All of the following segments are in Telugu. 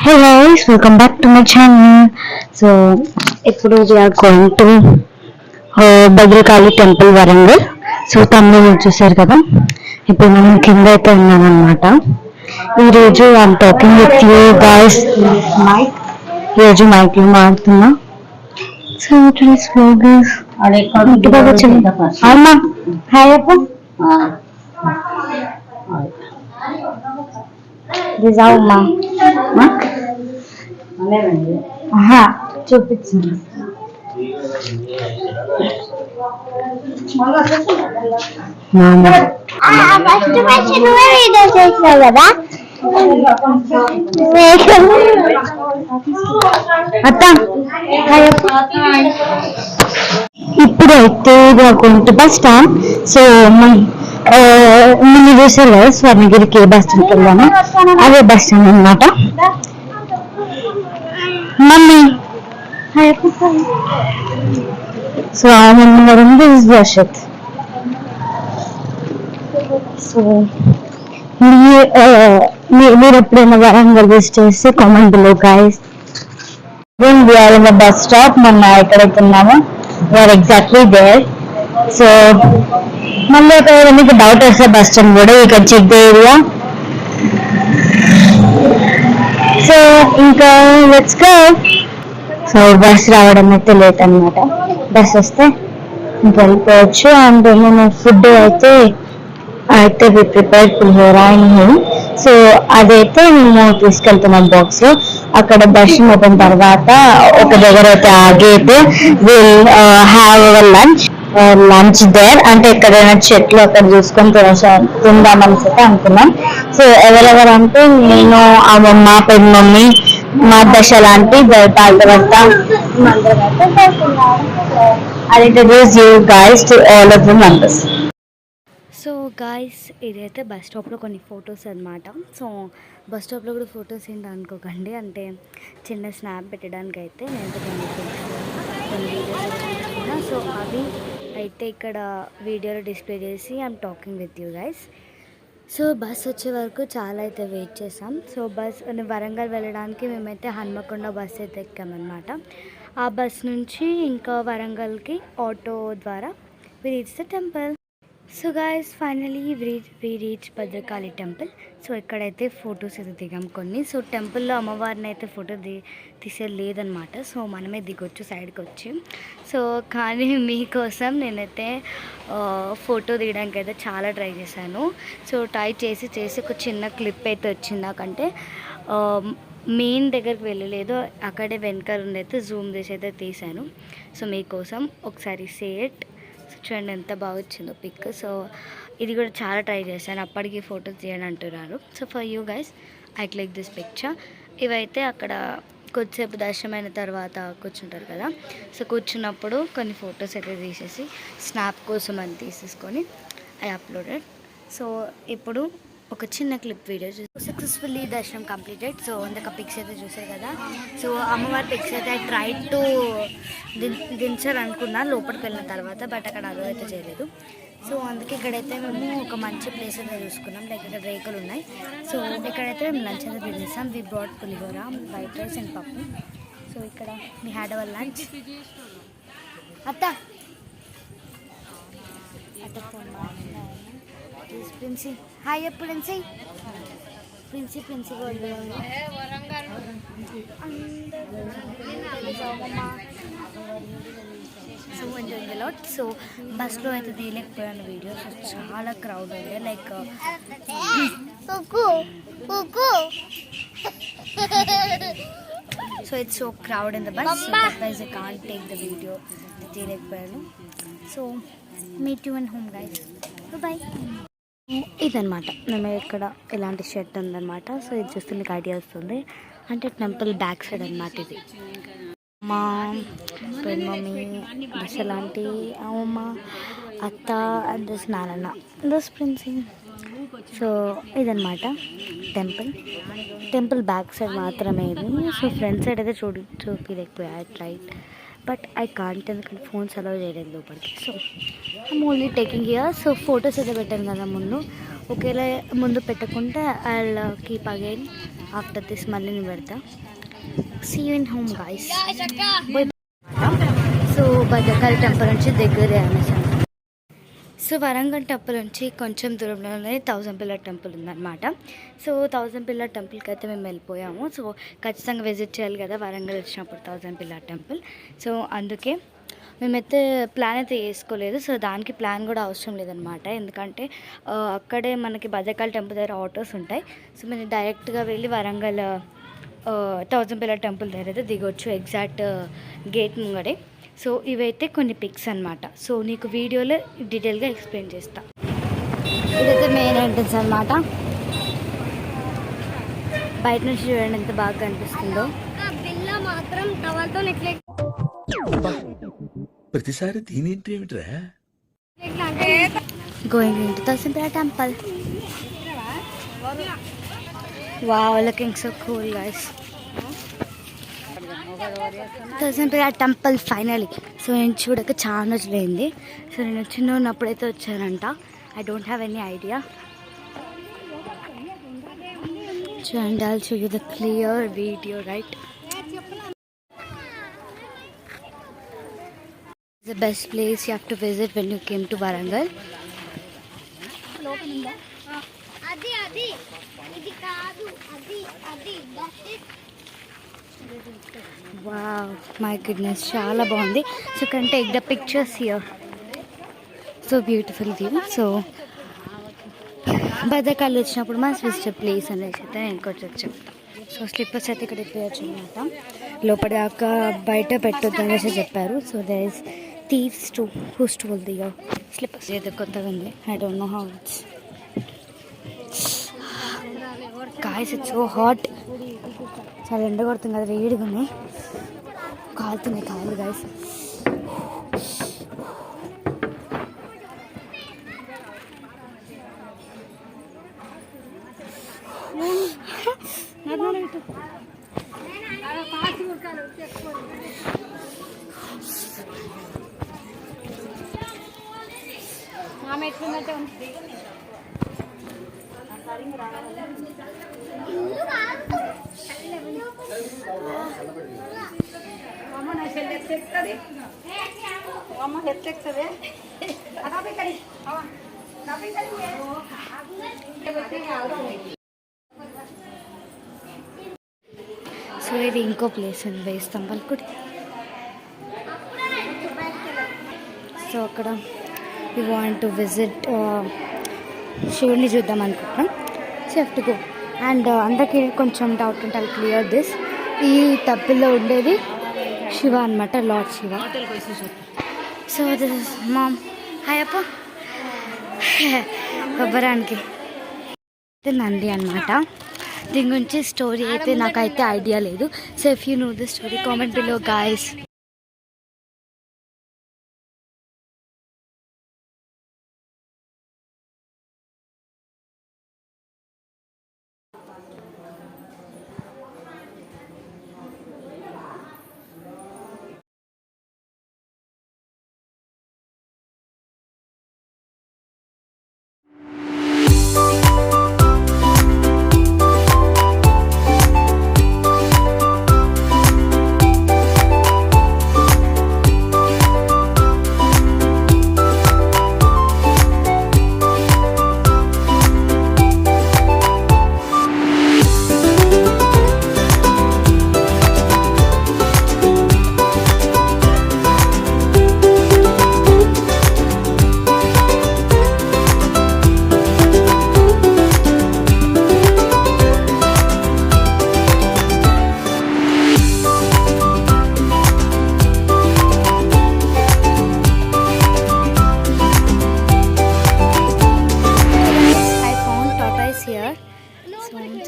Hey guys, welcome back to my channel. So, ఇప్పుడు we are going to Bhadrakali temple Warangal. So తమిళ చూసారు కదా, ఇప్పుడు మనం కింద అయితే ఉన్నాం అనమాట. ఈరోజు I'm talking with you guys mic. ఈరోజు మైక్ లో మారుతున్నా. సో టుడేస్ వ్లాగ్ అమ్మా హాయ్ అప్ప రిజావమ్మా చూపించండి. కదా అత్త ఇప్పుడైతే కొంత బస్ స్టాండ్. సో ముందు చూసారు కదా స్వర్ణగిరికి ఏ బస్ స్టాండ్కి వెళ్ళాము, అదే బస్ స్టాండ్ అనమాట. మమ్మీ సో మమ్మీ గారు వర్షత్. సో మీరు ఎప్పుడైనా వరంగల్ విజిట్ చేస్తే comment below guys. We're in the bus stop. మొన్న ఎక్కడైతే ఉన్నామో వీఆర్ ఎగ్జాక్ట్లీ దేర్. సో మళ్ళీ ఒకవేళ మీకు డౌట్ వస్తే బస్ స్టాండ్ కూడా you can check the area. So ఇంకా లెట్స్ గో. సో బస్ రావడం అయితే లేట్ అనమాట. బస్ వస్తే ఇంకా వెళ్ళిపోవచ్చు. అండ్ నేను ఫుడ్ అయితే ప్రిపేర్డ్ పులిహోర అండ్ సో అదైతే మేము తీసుకెళ్తున్నాం బాక్స్ లో. అక్కడ దర్శనం అయిపోయిన తర్వాత ఒక దగ్గర అయితే ఆగి అయితే will have our lunch there. అంటే ఎక్కడైనా చెట్లు అక్కడ చూసుకొని తిందామని అయితే అనుకున్నాం. సో ఎవరెవరు అంటే నేను, అమ్మమ్మ, పెద్ద మమ్మీ, మా దశ లాంటి పాల్గొంత I introduce you guys to all of the members. So guys ఇదైతే బస్ స్టాప్లో కొన్ని ఫొటోస్ అనమాట. సో బస్ స్టాప్లో కూడా ఫొటోస్ ఏంటి అనుకోకండి, అంటే చిన్న స్నాప్ పెట్టడానికి అయితే నేను కొన్ని వీడియోస్. సో అవి అయితే ఇక్కడ వీడియోలో డిస్ప్లే చేసి I'm talking with you guys. So bus వచ్చే వరకు చాలా అయితే వెయిట్ చేసాం. సో వరంగల్ వెళ్ళడానికి మేమైతే హన్మకొండ బస్ అయితే ఎక్కామన్నమాట. ఆ బస్ నుంచి ఇంకా వరంగల్కి ఆటో ద్వారా we reach the temple. So guys finally we reach Bhadrakali temple. So ఇక్కడైతే ఫొటోస్ అయితే దిగాం కొన్ని. సో టెంపుల్లో అమ్మవారిని అయితే ఫోటో తీసేయలేదనమాట. సో మనమే దిగొచ్చు సైడ్కి వచ్చి. సో కానీ మీకోసం నేనైతే ఫోటో తీయడానికి అయితే చాలా ట్రై చేశాను. సో ట్రై చేసి ఒక చిన్న క్లిప్ అయితే వచ్చింది నాకంటే. మెయిన్ దగ్గరికి వెళ్ళలేదు, అక్కడే వెనకాల ఉండైతే జూమ్ చేసి అయితే తీశాను. సో మీకోసం ఒకసారి సేట్ చూడండి ఎంత బాగా వచ్చిందో పిక్. సో ఇది కూడా చాలా ట్రై చేశాను, అప్పటికి ఫొటోస్ తీయని అంటున్నారు. So for you guys I click this picture. ఇవైతే అక్కడ కొద్దిసేపు దర్శనం అయిన తర్వాత కూర్చుంటారు కదా, సో కూర్చున్నప్పుడు కొన్ని ఫొటోస్ అయితే తీసేసి స్నాప్ కోసం అని తీసేసుకొని ఐ అప్లోడెడ్. సో ఇప్పుడు ఒక చిన్న క్లిప్ వీడియో సక్సెస్ఫుల్లీ దర్శనం కంప్లీటెడ్. సో ఇందాక పిక్స్ అయితే చూసారు కదా. సో అమ్మవారి పిక్స్ అయితే ఐ ట్రై టు దించాలనుకున్నా లోపలికి వెళ్ళిన తర్వాత, బట్ అక్కడ అలో అయితే చేయలేదు. సో అందుకే ఇక్కడైతే మేము ఒక మంచి ప్లేస్ అయితే చూసుకున్నాం. లైక్ ఇక్కడ రేకులు ఉన్నాయి. సో ఇక్కడైతే మేము లంచ్ అయితే తినేసాం. We brought pulihora, white rice and pappu. So ఇక్కడ వి హ్యాడ్ అవర్ లంచ్. అత్త ప్రిన్సీ హాయ్ అప్పుడు Princy so enjoying a lot. So బస్లో అయితే తీయలేకపోయాను వీడియోస్, చాలా క్రౌడ్ ఉంది. Like so it's so crowd in the bus. So that wise I can't take the video, తీయలేకపోయాను. So meet you and home guys, bye. ఇదనమాట మేము ఇక్కడ ఇలాంటి షర్ట్ ఉందన్నమాట. సో ఇది చూస్తే మీకు ఐడియా వస్తుంది, అంటే టెంపుల్ బ్యాక్ సైడ్ అనమాట. ఇది మా పెద్ద మమ్మీ దశ లాంటి అమ్మమ్మ, అత్త అండ్ దస్ నాన్న, దస్ ప్రిన్సీ. సో ఇదనమాట టెంపుల్ బ్యాక్ సైడ్ మాత్రమే ఇది. సో ఫ్రంట్ సైడ్ అయితే చూపించలేకపోయా రైట్, బట్ ఐ కాంట్ ఎందుకంటే ఫోన్స్ అలౌ చేయలేదు లోపలికి. So I'm only taking here. So photos అయితే పెట్టాను కదా ముందు, ఒకేలా ముందు పెట్టకుంటే I keep again after this మళ్ళీ నేను పెడతా. See you in home guys. So Bhadrakali temple నుంచి దగ్గరే అనేసి. సో వరంగల్ టెంపుల్ నుంచి కొంచెం దూరంలోనే 1000 పిల్లర్ టెంపుల్ ఉందన్నమాట. సో 1000 పిల్లర్ టెంపుల్కి అయితే మేము వెళ్ళిపోయాము. సో ఖచ్చితంగా విజిట్ చేయాలి కదా వరంగల్ వచ్చినప్పుడు 1000 పిల్లర్ టెంపుల్. సో అందుకే మేమైతే ప్లాన్ అయితే వేసుకోలేదు. సో దానికి ప్లాన్ కూడా అవసరం లేదనమాట. ఎందుకంటే అక్కడే మనకి భద్రకాళి టెంపుల్ దగ్గర ఆటోస్ ఉంటాయి. సో మేము డైరెక్ట్గా వెళ్ళి వరంగల్ 1000 పిల్లర్ టెంపుల్ దగ్గర అయితే దిగొచ్చు, ఎగ్జాక్ట్ గేట్ ముంగడే. సో ఇవైతే కొన్ని పిక్స్ అనమాట. సో నీకు వీడియోలో డీటెయిల్గా ఎక్స్ప్లెయిన్ చేస్తా. ఇదైతే మెయిన్ ఎంట్రన్స్ అనమాట. బయట నుంచి చూడండి ఎంత బాగా కనిపిస్తుందో. ప్రతిసారి దీనేంటి ఏమిట్రా? Going into 1000 pillar temple. Wow, looking so cool guys. 1000 pillar temple finally. So నేను చూడక చాలా రోజులైంది. సో నేను చిన్న ఉన్నప్పుడైతే వచ్చానంట. I don't have any idea. చూడండి, I'll show you the clear video, right? The best place you have to visit when you came to Warangal. Wow, my goodness, చాలా బాగుంది. So you can take the pictures here. So beautiful view. So Bhadrakali వచ్చినప్పుడు మా విజిట్ ప్లేస్ అనేసి అయితే నేను కొంచెం చెప్తాను. సో స్లిప్పర్స్ అయితే ఇక్కడ ఇప్పవచ్చు అనమాట. లోపల దాకా బయట పెట్టొద్దు అనేసి చెప్పారు. So there is thieves too who stole the slippers. ఏదో కొత్తగా ఉంది. I don't know how it's. Guys, it's so hot. చాలా ఎండ కొడుతుంది కదా, వేడిగా ఉన్నాయి, కాలుతున్నాయి కాళ్ళు గాయస్. సో ఇది ఇంకో ప్లేస్ ఉంది, 1000 స్తంభాల గుడి. సో అక్కడ యూ వాంట్ టు విజిట్ శివుడిని చూద్దాం అనుకుంటున్నాం. So have to go. And అందరికీ కొంచెం డౌట్ ఉంటే అది క్లియర్ దిస్. ఈ టెంపుల్లో ఉండేది శివ అనమాట, lord Shiva. So this is mom. Hi అప్ప. కొబ్బరానికి ఇది నంది అనమాట. దీని గురించి స్టోరీ అయితే నాకైతే ఐడియా లేదు. So if you know the story comment below guys.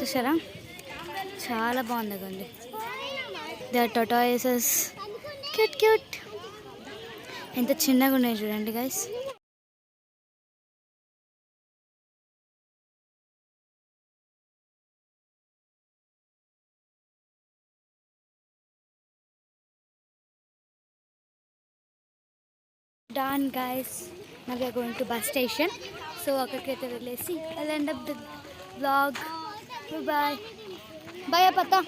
చూసారా, చాలా బాగుంది కండి. ద టొటాయిసెస్ క్యూట్ క్యూట్, ఎంత చిన్నగా ఉన్నాయి చూడండి guys. Done guys, now we are going to bus station. So అక్కడికైతే వెళ్ళేసి I end up the blog. Bye bye పత్తా.